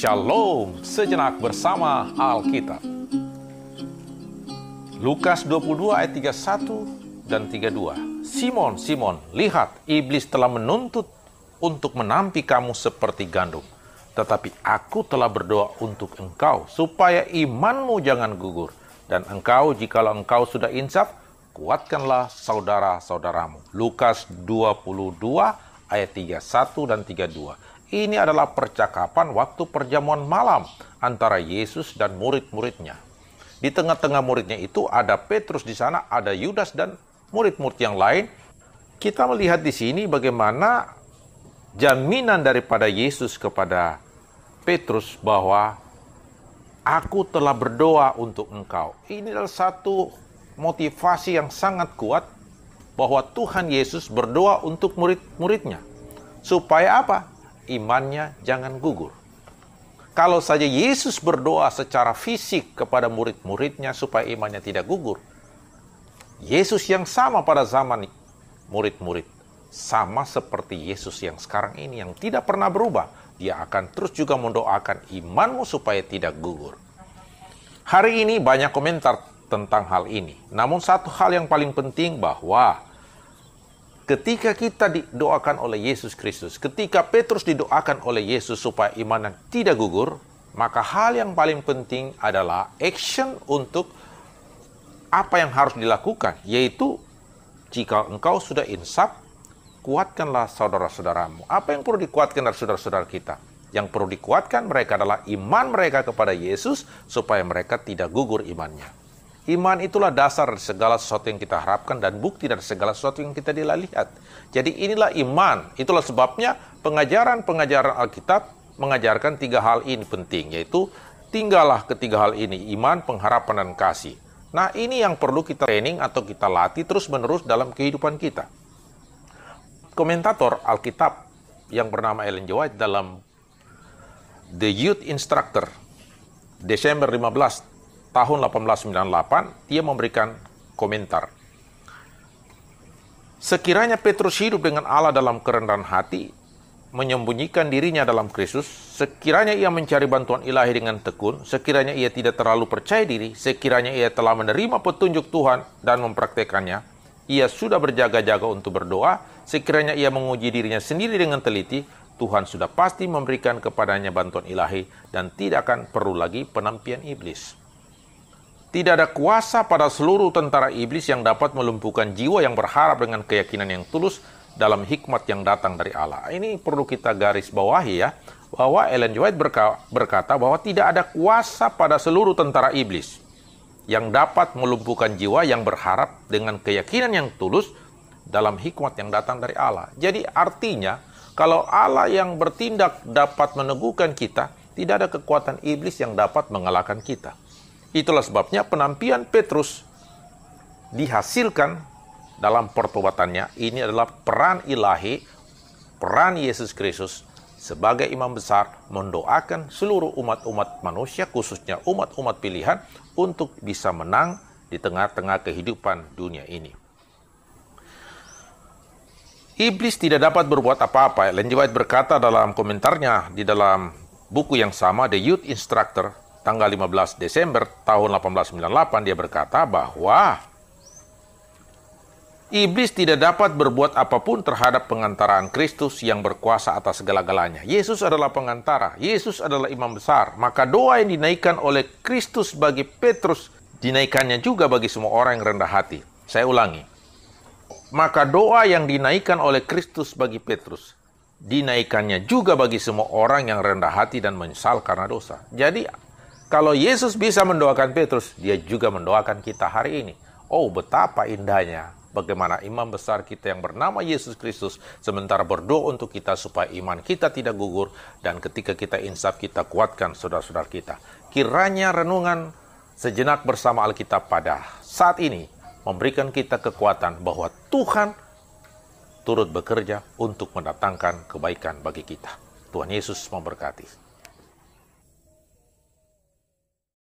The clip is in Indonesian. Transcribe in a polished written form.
Shalom, sejenak bersama Alkitab. Lukas 22 ayat 31 dan 32. Simon, Simon, lihat, iblis telah menuntut untuk menampi kamu seperti gandum. Tetapi aku telah berdoa untuk engkau, supaya imanmu jangan gugur. Dan engkau, jikalau engkau sudah insaf, kuatkanlah saudara-saudaramu. Lukas 22 ayat 31 dan 32. Ini adalah percakapan waktu perjamuan malam antara Yesus dan murid-muridnya. Di tengah-tengah muridnya itu ada Petrus di sana, ada Yudas dan murid-murid yang lain. Kita melihat di sini bagaimana jaminan daripada Yesus kepada Petrus bahwa aku telah berdoa untuk engkau. Ini adalah satu motivasi yang sangat kuat bahwa Tuhan Yesus berdoa untuk murid-muridnya. Supaya apa? Imannya jangan gugur. Kalau saja Yesus berdoa secara fisik kepada murid-muridnya supaya imannya tidak gugur, Yesus yang sama pada zaman murid-murid, sama seperti Yesus yang sekarang ini yang tidak pernah berubah. Dia akan terus juga mendoakan imanmu supaya tidak gugur. Hari ini banyak komentar tentang hal ini. Namun satu hal yang paling penting bahwa ketika kita didoakan oleh Yesus Kristus, ketika Petrus didoakan oleh Yesus supaya imannya tidak gugur, maka hal yang paling penting adalah action untuk apa yang harus dilakukan, yaitu jika engkau sudah insaf, kuatkanlah saudara-saudaramu. Apa yang perlu dikuatkan dari saudara-saudara kita? Yang perlu dikuatkan mereka adalah iman mereka kepada Yesus supaya mereka tidak gugur imannya. Iman itulah dasar dari segala sesuatu yang kita harapkan dan bukti dari segala sesuatu yang kita lihat. Jadi inilah iman. Itulah sebabnya pengajaran-pengajaran Alkitab mengajarkan tiga hal ini penting, yaitu tinggallah ketiga hal ini, iman, pengharapan, dan kasih. Nah, ini yang perlu kita training atau kita latih terus-menerus dalam kehidupan kita. Komentator Alkitab yang bernama Ellen G. White dalam The Youth Instructor, Desember 15 tahun 1898, dia memberikan komentar. Sekiranya Petrus hidup dengan Allah dalam kerendahan hati, menyembunyikan dirinya dalam Kristus, sekiranya ia mencari bantuan ilahi dengan tekun, sekiranya ia tidak terlalu percaya diri, sekiranya ia telah menerima petunjuk Tuhan dan mempraktekannya, ia sudah berjaga-jaga untuk berdoa, sekiranya ia menguji dirinya sendiri dengan teliti, Tuhan sudah pasti memberikan kepadanya bantuan ilahi dan tidak akan perlu lagi penampian iblis. Tidak ada kuasa pada seluruh tentara iblis yang dapat melumpuhkan jiwa yang berharap dengan keyakinan yang tulus dalam hikmat yang datang dari Allah. Ini perlu kita garis bawahi ya, bahwa Ellen G. White berkata bahwa tidak ada kuasa pada seluruh tentara iblis yang dapat melumpuhkan jiwa yang berharap dengan keyakinan yang tulus dalam hikmat yang datang dari Allah. Jadi artinya, kalau Allah yang bertindak dapat meneguhkan kita, tidak ada kekuatan iblis yang dapat mengalahkan kita. Itulah sebabnya penampian Petrus dihasilkan dalam pertobatannya. Ini adalah peran ilahi, peran Yesus Kristus sebagai imam besar mendoakan seluruh umat-umat manusia, khususnya umat-umat pilihan, untuk bisa menang di tengah-tengah kehidupan dunia ini. Iblis tidak dapat berbuat apa-apa. Ellen G. White berkata dalam komentarnya di dalam buku yang sama, The Youth Instructor, tanggal 15 Desember tahun 1898, dia berkata bahwa iblis tidak dapat berbuat apapun terhadap pengantaraan Kristus yang berkuasa atas segala-galanya. Yesus adalah pengantara, Yesus adalah imam besar. Maka doa yang dinaikkan oleh Kristus bagi Petrus, dinaikkannya juga bagi semua orang yang rendah hati. Saya ulangi. Maka doa yang dinaikkan oleh Kristus bagi Petrus, dinaikkannya juga bagi semua orang yang rendah hati dan menyesal karena dosa. Jadi, kalau Yesus bisa mendoakan Petrus, dia juga mendoakan kita hari ini. Oh, betapa indahnya bagaimana imam besar kita yang bernama Yesus Kristus sementara berdoa untuk kita supaya iman kita tidak gugur, dan ketika kita insaf kita kuatkan saudara-saudara kita. Kiranya renungan sejenak bersama Alkitab pada saat ini memberikan kita kekuatan bahwa Tuhan turut bekerja untuk mendatangkan kebaikan bagi kita. Tuhan Yesus memberkati.